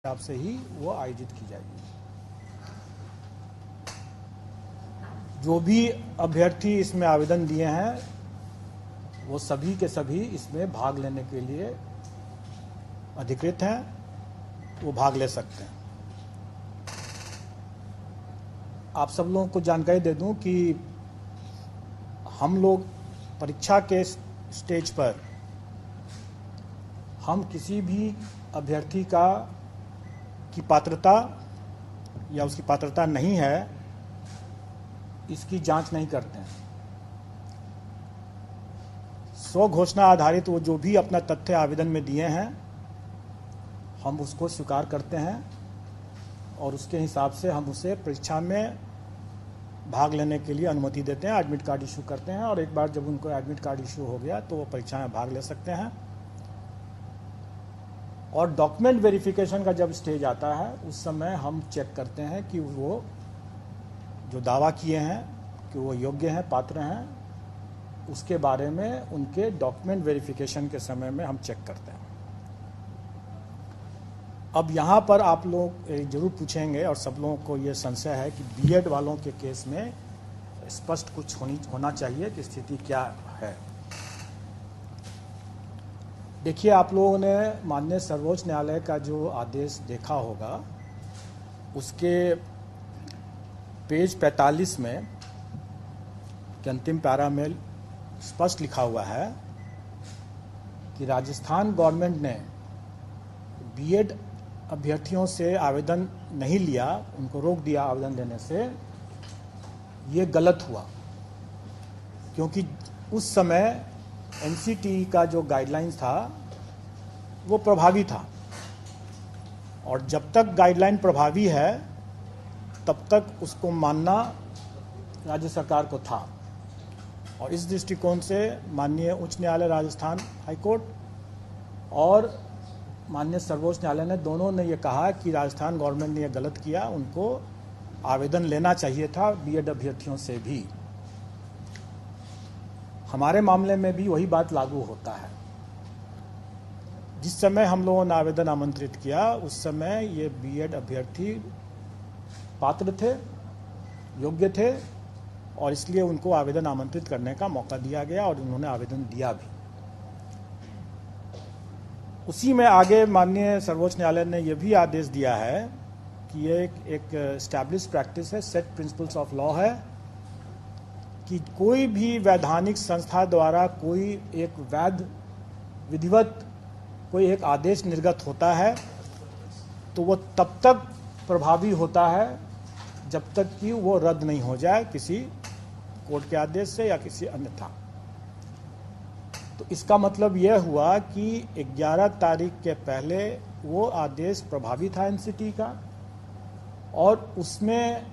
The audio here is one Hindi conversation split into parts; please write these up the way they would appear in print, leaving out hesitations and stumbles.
हिसाब से ही वो आयोजित की जाएगी। जो भी अभ्यर्थी इसमें आवेदन दिए हैं वो सभी के सभी इसमें भाग लेने के लिए अधिकृत हैं, वो भाग ले सकते हैं। आप सब लोगों को जानकारी दे दूं कि हम लोग परीक्षा के स्टेज पर हम किसी भी अभ्यर्थी की पात्रता या उसकी पात्रता नहीं है इसकी जांच नहीं करते हैं। स्व घोषणा आधारित वो जो भी अपना तथ्य आवेदन में दिए हैं हम उसको स्वीकार करते हैं और उसके हिसाब से हम उसे परीक्षा में भाग लेने के लिए अनुमति देते हैं, एडमिट कार्ड इशू करते हैं और एक बार जब उनको एडमिट कार्ड इशू हो गया तो वो परीक्षा में भाग ले सकते हैं। और डॉक्यूमेंट वेरिफिकेशन का जब स्टेज आता है उस समय हम चेक करते हैं कि वो जो दावा किए हैं कि वो योग्य हैं, पात्र हैं, उसके बारे में उनके डॉक्यूमेंट वेरिफिकेशन के समय में हम चेक करते हैं। अब यहाँ पर आप लोग जरूर पूछेंगे और सब लोगों को ये संशय है कि बीएड वालों के केस में स्पष्ट कुछ होना चाहिए कि स्थिति क्या है। देखिए, आप लोगों ने माननीय सर्वोच्च न्यायालय का जो आदेश देखा होगा उसके पेज 45 में के अंतिम पैरा में स्पष्ट लिखा हुआ है कि राजस्थान गवर्नमेंट ने बीएड अभ्यर्थियों से आवेदन नहीं लिया, उनको रोक दिया आवेदन देने से। ये गलत हुआ क्योंकि उस समय एनसीटी का जो गाइडलाइंस था वो प्रभावी था और जब तक गाइडलाइन प्रभावी है तब तक उसको मानना राज्य सरकार को था। और इस दृष्टिकोण से माननीय उच्च न्यायालय राजस्थान हाईकोर्ट और माननीय सर्वोच्च न्यायालय ने दोनों ने ये कहा कि राजस्थान गवर्नमेंट ने ये गलत किया, उनको आवेदन लेना चाहिए था बीएड अभ्यर्थियों से भी। हमारे मामले में भी वही बात लागू होता है। जिस समय हम लोगों ने आवेदन आमंत्रित किया उस समय ये बीएड अभ्यर्थी पात्र थे, योग्य थे और इसलिए उनको आवेदन आमंत्रित करने का मौका दिया गया और उन्होंने आवेदन दिया भी। उसी में आगे माननीय सर्वोच्च न्यायालय ने यह भी आदेश दिया है कि ये एक एस्टैब्लिश प्रैक्टिस है, सेट प्रिंसिपल्स ऑफ लॉ है कि कोई भी वैधानिक संस्था द्वारा कोई एक वैध विधिवत कोई एक आदेश निर्गत होता है तो वो तब तक प्रभावी होता है जब तक कि वो रद्द नहीं हो जाए किसी कोर्ट के आदेश से या किसी अन्यथा। तो इसका मतलब यह हुआ कि 11 तारीख के पहले वो आदेश प्रभावी था एनसीटी का और उसमें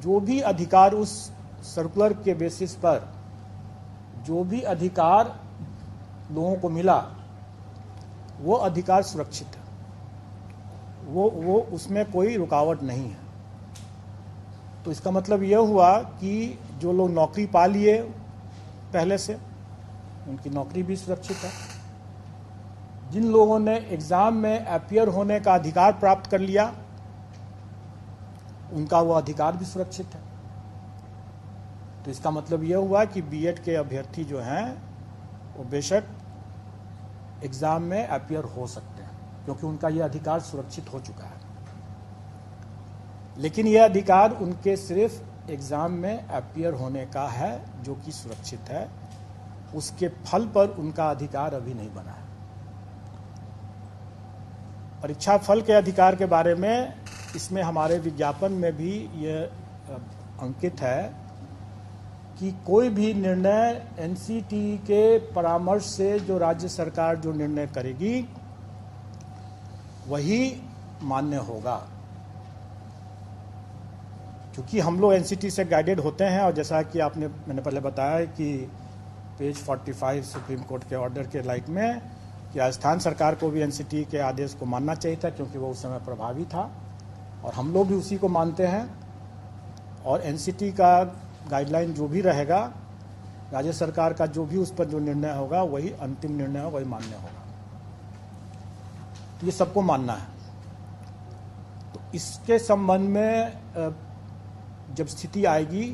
जो भी अधिकार उस सर्कुलर के बेसिस पर जो भी अधिकार लोगों को मिला वो अधिकार सुरक्षित है, वो उसमें कोई रुकावट नहीं है। तो इसका मतलब यह हुआ कि जो लोग नौकरी पा लिए पहले से उनकी नौकरी भी सुरक्षित है। जिन लोगों ने एग्जाम में अपीयर होने का अधिकार प्राप्त कर लिया उनका वो अधिकार भी सुरक्षित है। तो इसका मतलब यह हुआ कि बीएड के अभ्यर्थी जो हैं वो बेशक एग्जाम में अपीयर हो सकते हैं क्योंकि उनका यह अधिकार सुरक्षित हो चुका है। लेकिन यह अधिकार उनके सिर्फ एग्जाम में अपीयर होने का है जो कि सुरक्षित है, उसके फल पर उनका अधिकार अभी नहीं बना है। परीक्षा फल के अधिकार के बारे में इसमें हमारे विज्ञापन में भी यह अंकित है कि कोई भी निर्णय एनसीटी के परामर्श से जो राज्य सरकार जो निर्णय करेगी वही मान्य होगा। क्योंकि हम लोग एनसीटी से गाइडेड होते हैं और जैसा कि मैंने पहले बताया कि पेज 45 सुप्रीम कोर्ट के ऑर्डर के लाइट में कि राजस्थान सरकार को भी एनसीटी के आदेश को मानना चाहिए था क्योंकि वो उस समय प्रभावी था और हम लोग भी उसी को मानते हैं। और एनसीटी का गाइडलाइन जो भी रहेगा, राज्य सरकार का जो भी उस पर जो निर्णय होगा वही अंतिम निर्णय होगा, वही मान्य होगा। तो ये सबको मानना है। इसके संबंध में जब स्थिति आएगी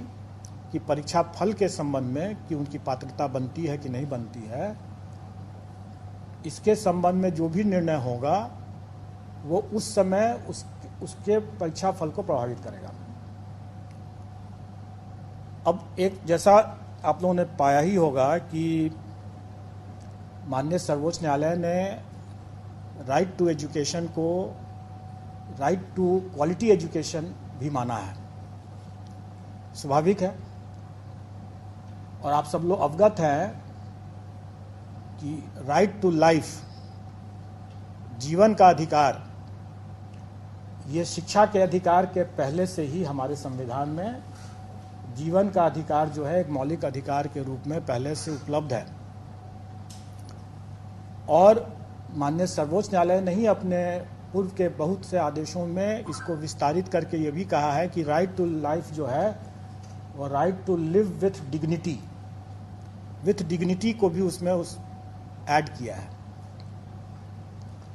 कि परीक्षा फल के संबंध में कि उनकी पात्रता बनती है कि नहीं बनती है, इसके संबंध में जो भी निर्णय होगा वो उस समय उसके परीक्षा फल को प्रभावित करेगा। अब एक जैसा आप लोगों ने पाया ही होगा कि माननीय सर्वोच्च न्यायालय ने राइट टू एजुकेशन को राइट टू क्वालिटी एजुकेशन भी माना है। स्वाभाविक है, और आप सब लोग अवगत हैं कि राइट टू लाइफ, जीवन का अधिकार, ये शिक्षा के अधिकार के पहले से ही हमारे संविधान में जीवन का अधिकार जो है एक मौलिक अधिकार के रूप में पहले से उपलब्ध है। और माननीय सर्वोच्च न्यायालय ने ही अपने पूर्व के बहुत से आदेशों में इसको विस्तारित करके ये भी कहा है कि राइट टू लाइफ जो है वो right to live with dignity को भी उसमें ऐड किया है।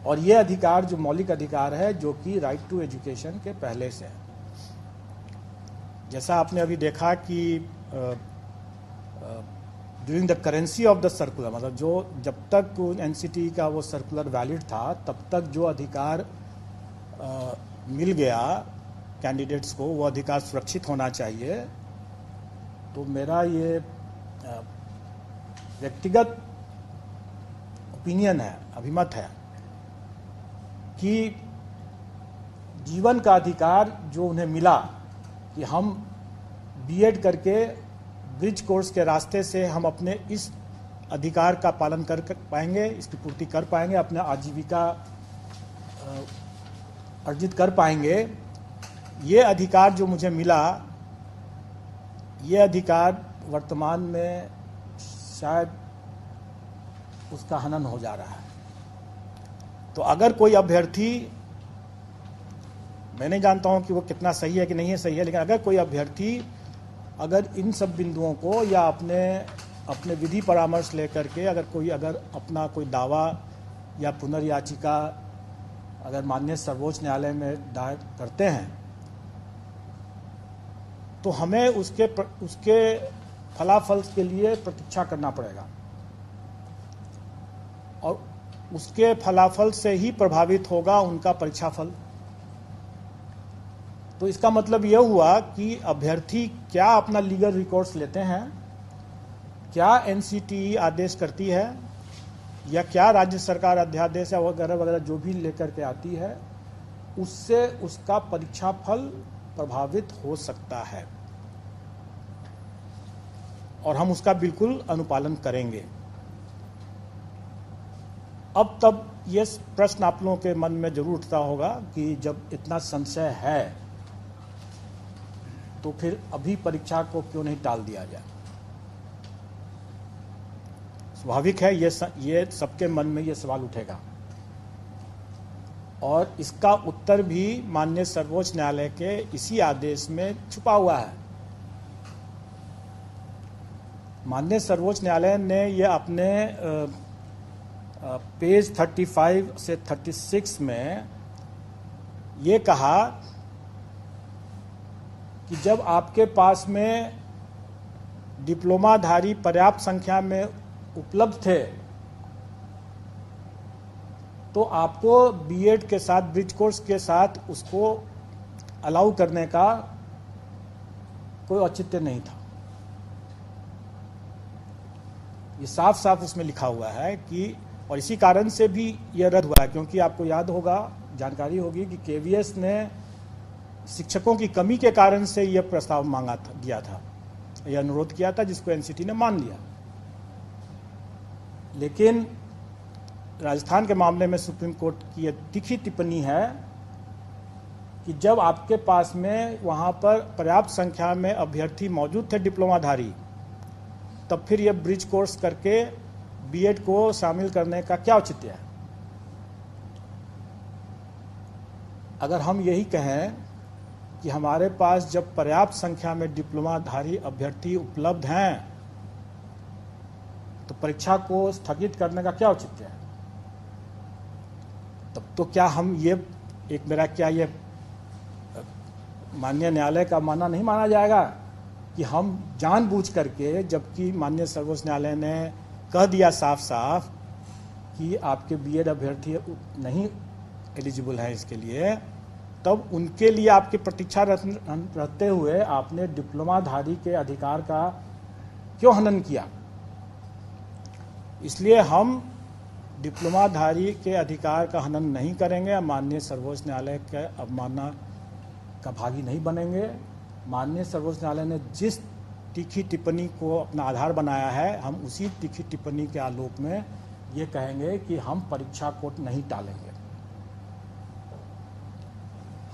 और ये अधिकार जो मौलिक अधिकार है जो कि राइट टू एजुकेशन के पहले से है। जैसा आपने अभी देखा कि during the currency of the circular, मतलब जो जब तक एनसीटी का वो सर्कुलर वैलिड था तब तक जो अधिकार मिल गया कैंडिडेट्स को, वो अधिकार सुरक्षित होना चाहिए। तो मेरा ये व्यक्तिगत ओपिनियन है, अभिमत है कि जीवन का अधिकार जो उन्हें मिला कि हम बीएड करके ब्रिज कोर्स के रास्ते से हम अपने इस अधिकार का पालन कर पाएंगे, इसकी पूर्ति कर पाएंगे, अपना आजीविका अर्जित कर पाएंगे। ये अधिकार जो मुझे मिला, ये अधिकार वर्तमान में शायद उसका हनन हो जा रहा है। तो अगर कोई अभ्यर्थी, मैं नहीं जानता हूं कि वो कितना सही है कि नहीं है सही है, लेकिन अगर कोई अभ्यर्थी अगर इन सब बिंदुओं को या अपने विधि परामर्श लेकर के अगर अपना कोई दावा या पुनर्याचिका अगर माननीय सर्वोच्च न्यायालय में दायर करते हैं, तो हमें उसके फलाफल के लिए प्रतीक्षा करना पड़ेगा और उसके फलाफल से ही प्रभावित होगा उनका परीक्षा फल। तो इसका मतलब यह हुआ कि अभ्यर्थी क्या अपना लीगल रिकॉर्ड्स लेते हैं, क्या एनसीटी आदेश करती है या क्या राज्य सरकार अध्यादेश वगैरह वगैरह जो भी लेकर के आती है, उससे उसका परीक्षा फल प्रभावित हो सकता है और हम उसका बिल्कुल अनुपालन करेंगे। अब तब ये प्रश्न आप लोगों के मन में जरूर उठता होगा कि जब इतना संशय है तो फिर अभी परीक्षा को क्यों नहीं टाल दिया जाए। स्वाभाविक है, ये सबके मन में ये सवाल उठेगा और इसका उत्तर भी माननीय सर्वोच्च न्यायालय के इसी आदेश में छुपा हुआ है। माननीय सर्वोच्च न्यायालय ने ये अपने पेज 35 से 36 में ये कहा कि जब आपके पास में डिप्लोमाधारी पर्याप्त संख्या में उपलब्ध थे तो आपको बीएड के साथ, ब्रिज कोर्स के साथ उसको अलाउ करने का कोई औचित्य नहीं था। ये साफ साफ उसमें लिखा हुआ है कि, और इसी कारण से भी यह रद्द हुआ है क्योंकि आपको याद होगा, जानकारी होगी कि केवीएस ने शिक्षकों की कमी के कारण से यह प्रस्ताव दिया था, यह अनुरोध किया था, जिसको एनसीटी ने मान लिया। लेकिन राजस्थान के मामले में सुप्रीम कोर्ट की यह तीखी टिप्पणी है कि जब आपके पास में वहां पर पर्याप्त संख्या में अभ्यर्थी मौजूद थे डिप्लोमाधारी, तब फिर यह ब्रिज कोर्स करके बीएड को शामिल करने का क्या औचित्य है। अगर हम यही कहें कि हमारे पास जब पर्याप्त संख्या में डिप्लोमाधारी अभ्यर्थी उपलब्ध हैं तो परीक्षा को स्थगित करने का क्या औचित्य है। तब तो क्या हम ये माननीय न्यायालय का मानना नहीं माना जाएगा कि हम जानबूझ करके, जबकि माननीय सर्वोच्च न्यायालय ने कह दिया साफ साफ कि आपके बीएड अभ्यर्थी नहीं एलिजिबल है इसके लिए, तब उनके लिए आपकी प्रतीक्षा रहते हुए आपने डिप्लोमाधारी के अधिकार का क्यों हनन किया? इसलिए हम डिप्लोमाधारी के अधिकार का हनन नहीं करेंगे, माननीय सर्वोच्च न्यायालय के अवमानना का भागी नहीं बनेंगे। माननीय सर्वोच्च न्यायालय ने जिस तीखी टिप्पणी को अपना आधार बनाया है, हम उसी तीखी टिप्पणी के आलोक में ये कहेंगे कि हम परीक्षा को नहीं टालेंगे।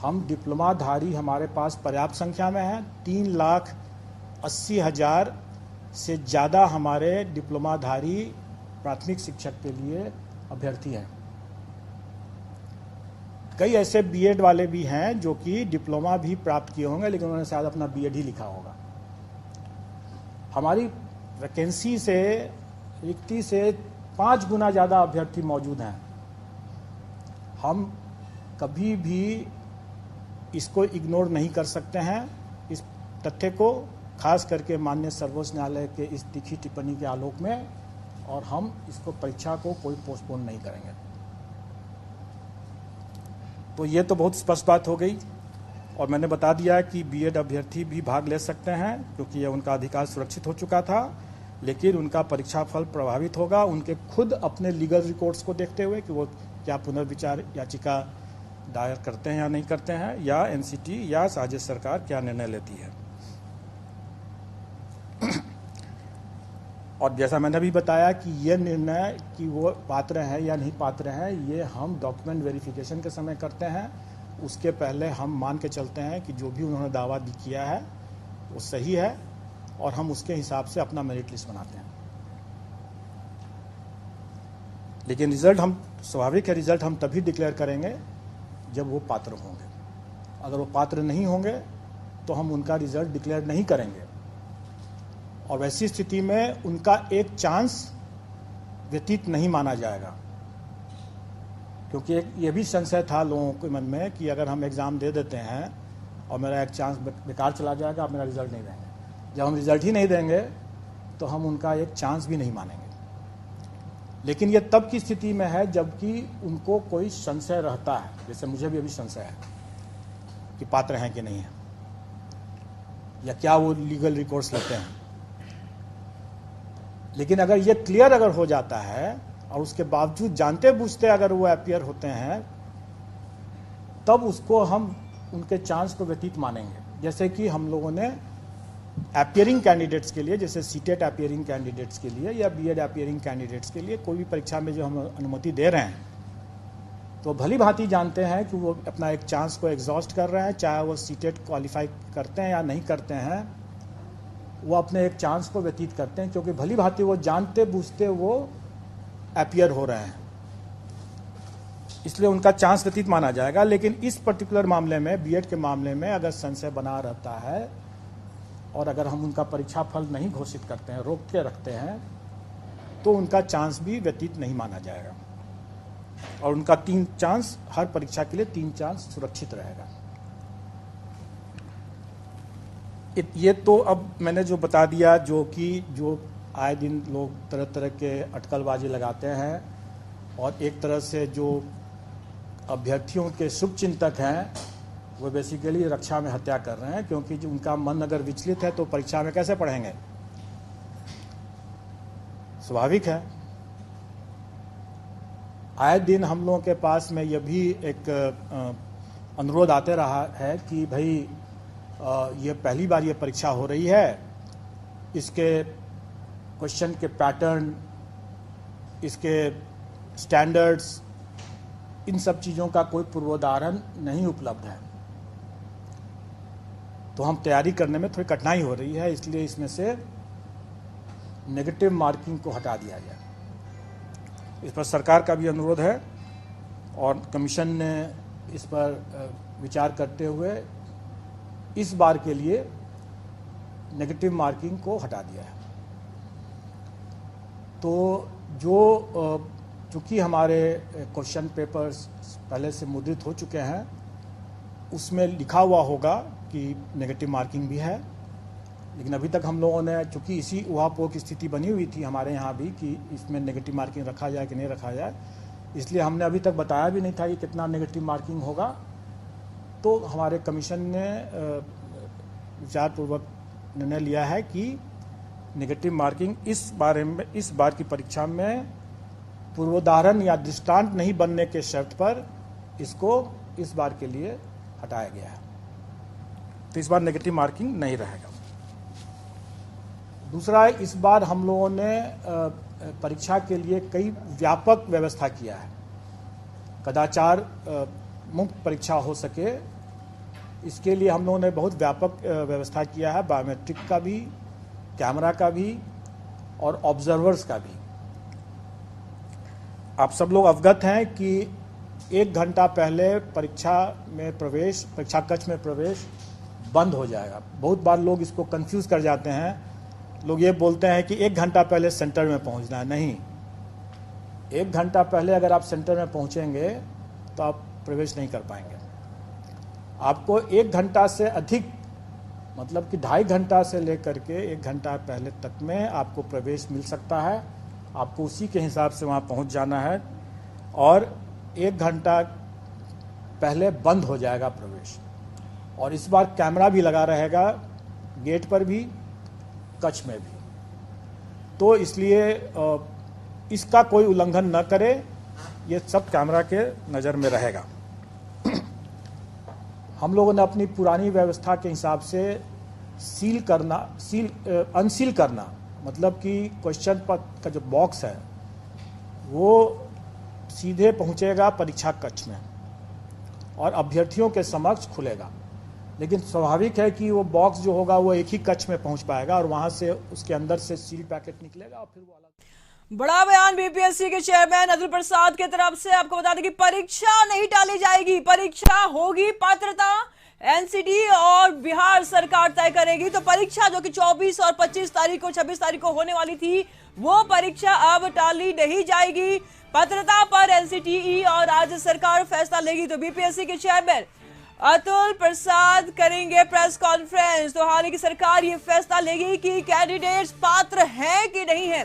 हम डिप्लोमाधारी हमारे पास पर्याप्त संख्या में है, 3,80,000 से ज़्यादा हमारे डिप्लोमाधारी प्राथमिक शिक्षक के लिए अभ्यर्थी हैं। कई ऐसे बीएड वाले भी हैं जो कि डिप्लोमा भी प्राप्त किए होंगे, लेकिन उन्होंने शायद अपना बीएड ही लिखा होगा। हमारी वैकेंसी से रिक्ति से 5 गुना ज़्यादा अभ्यर्थी मौजूद हैं। हम कभी भी इसको इग्नोर नहीं कर सकते हैं, इस तथ्य को, खास करके माननीय सर्वोच्च न्यायालय के इस तीखी टिप्पणी के आलोक में, और हम इसको परीक्षा को कोई पोस्टपोन नहीं करेंगे। तो ये तो बहुत स्पष्ट बात हो गई, और मैंने बता दिया कि बीएड अभ्यर्थी भी भाग ले सकते हैं क्योंकि ये उनका अधिकार सुरक्षित हो चुका था, लेकिन उनका परीक्षा फल प्रभावित होगा उनके खुद अपने लीगल रिकॉर्ड्स को देखते हुए कि वो क्या पुनर्विचार याचिका दायर करते हैं या नहीं करते हैं, या एनसीटी या राज्य सरकार क्या निर्णय लेती है। और जैसा मैंने भी बताया कि ये निर्णय कि वो पात्र हैं या नहीं पात्र हैं, ये हम डॉक्यूमेंट वेरिफिकेशन के समय करते हैं। उसके पहले हम मान के चलते हैं कि जो भी उन्होंने दावा किया है वो सही है, और हम उसके हिसाब से अपना मेरिट लिस्ट बनाते हैं। लेकिन रिजल्ट हम, स्वाभाविक है, रिजल्ट हम तभी डिक्लेयर करेंगे जब वो पात्र होंगे। अगर वो पात्र नहीं होंगे तो हम उनका रिजल्ट डिक्लेयर नहीं करेंगे, और वैसी स्थिति में उनका एक चांस व्यतीत नहीं माना जाएगा। क्योंकि एक ये भी संशय था लोगों के मन में कि अगर हम एग्ज़ाम दे देते हैं और मेरा एक चांस बेकार चला जाएगा, आप मेरा रिजल्ट नहीं देंगे। जब हम रिजल्ट ही नहीं देंगे तो हम उनका एक चांस भी नहीं मानेंगे। लेकिन ये तब की स्थिति में है जबकि उनको कोई संशय रहता है, जैसे मुझे भी अभी संशय है कि पात्र हैं कि नहीं है, या क्या वो लीगल रिकॉर्ड्स लेते हैं। लेकिन अगर ये क्लियर अगर हो जाता है और उसके बावजूद जानते बूझते अगर वो अपीयर होते हैं, तब उसको हम उनके चांस को व्यतीत मानेंगे। जैसे कि हम लोगों ने अपीयरिंग कैंडिडेट्स के लिए, जैसे सीटेट अपीयरिंग कैंडिडेट्स के लिए या बीएड अपीयरिंग कैंडिडेट्स के लिए कोई भी परीक्षा में जो हम अनुमति दे रहे हैं, तो भली भांति जानते हैं कि वो अपना एक चांस को एग्जॉस्ट कर रहे हैं, चाहे वो सीटेट क्वालिफाई करते हैं या नहीं करते हैं, वो अपने एक चांस को व्यतीत करते हैं, क्योंकि भली भांति वो जानते बूझते वो अपीयर हो रहे हैं, इसलिए उनका चांस व्यतीत माना जाएगा। लेकिन इस पर्टिकुलर मामले में, बीएड के मामले में, अगर संशय बना रहता है और अगर हम उनका परीक्षा फल नहीं घोषित करते हैं, रोक के रखते हैं, तो उनका चांस भी व्यतीत नहीं माना जाएगा, और उनका 3 चांस, हर परीक्षा के लिए 3 चांस सुरक्षित रहेगा। ये तो अब मैंने जो बता दिया, जो आए दिन लोग तरह तरह के अटकलबाजी लगाते हैं, और एक तरह से जो अभ्यर्थियों के शुभचिंतक हैं वो बेसिकली रक्षा में हत्या कर रहे हैं, क्योंकि जो उनका मन अगर विचलित है तो परीक्षा में कैसे पढ़ेंगे। स्वाभाविक है। आए दिन हम लोगों के पास में यह भी एक अनुरोध आते रहा है कि भाई ये पहली बार ये परीक्षा हो रही है, इसके क्वेश्चन के पैटर्न, इसके स्टैंडर्ड्स, इन सब चीज़ों का कोई पूर्वोदाहरण नहीं उपलब्ध है, तो हम तैयारी करने में थोड़ी कठिनाई हो रही है, इसलिए इसमें से नेगेटिव मार्किंग को हटा दिया गया। इस पर सरकार का भी अनुरोध है, और कमीशन ने इस पर विचार करते हुए इस बार के लिए नेगेटिव मार्किंग को हटा दिया है। तो चूँकि हमारे क्वेश्चन पेपर्स पहले से मुद्रित हो चुके हैं, उसमें लिखा हुआ होगा की नेगेटिव मार्किंग भी है, लेकिन अभी तक हम लोगों ने, चूँकि इसी ऊहापोह की स्थिति बनी हुई थी हमारे यहाँ भी कि इसमें नेगेटिव मार्किंग रखा जाए कि नहीं रखा जाए, इसलिए हमने अभी तक बताया भी नहीं था कि कितना नेगेटिव मार्किंग होगा। तो हमारे कमीशन ने विचारपूर्वक निर्णय लिया है कि नेगेटिव मार्किंग इस बार की परीक्षा में पूर्वोदाहरण या दृष्टांत नहीं बनने के शर्त पर इसको इस बार के लिए हटाया गया है। तो इस बार नेगेटिव मार्किंग नहीं रहेगा। दूसरा, इस बार हम लोगों ने परीक्षा के लिए कई व्यापक व्यवस्था किया है। कदाचार मुक्त परीक्षा हो सके, इसके लिए हम लोगों ने बहुत व्यापक व्यवस्था किया है, बायोमेट्रिक का भी, कैमरा का भी और ऑब्जर्वर्स का भी। आप सब लोग अवगत हैं कि 1 घंटा पहले परीक्षा कक्ष में प्रवेश बंद हो जाएगा। बहुत बार लोग इसको कंफ्यूज कर जाते हैं, लोग ये बोलते हैं कि 1 घंटा पहले सेंटर में पहुंचना है। नहीं, 1 घंटा पहले अगर आप सेंटर में पहुंचेंगे तो आप प्रवेश नहीं कर पाएंगे। आपको 1 घंटा से अधिक, मतलब कि 2.5 घंटा से लेकर के 1 घंटा पहले तक में आपको प्रवेश मिल सकता है। आपको उसी के हिसाब से वहाँ पहुँच जाना है और 1 घंटा पहले बंद हो जाएगा प्रवेश। और इस बार कैमरा भी लगा रहेगा, गेट पर भी, कक्ष में भी। तो इसलिए इसका कोई उल्लंघन न करे, ये सब कैमरा के नज़र में रहेगा। हम लोगों ने अपनी पुरानी व्यवस्था के हिसाब से अनसील करना, मतलब कि क्वेश्चन पत्र का जो बॉक्स है वो सीधे पहुंचेगा परीक्षा कक्ष में और अभ्यर्थियों के समक्ष खुलेगा। लेकिन स्वाभाविक है कि वो बॉक्स जो होगा वो एक ही कक्ष में पहुंच पाएगा और वहां से उसके अंदर से सील पैकेट निकलेगा और फिर वो अलग। बड़ा बयान बीपीएससी के चेयरमैन अतुल प्रसाद की तरफ से। आपको बता दें कि परीक्षा नहीं टाली जाएगी, परीक्षा होगी। पात्रता एनसीटी और बिहार सरकार तय करेगी। तो परीक्षा जो कि 24 और 25 तारीख को, 26 तारीख को होने वाली थी, वो परीक्षा अब टाली नहीं जाएगी। पात्रता पर एनसीटीई और राज्य सरकार फैसला लेगी। तो बीपीएससी के चेयरमैन अतुल प्रसाद करेंगे प्रेस कॉन्फ्रेंस। तो हालांकि सरकार ये फैसला लेगी कि कैंडिडेट्स पात्र हैं कि नहीं है।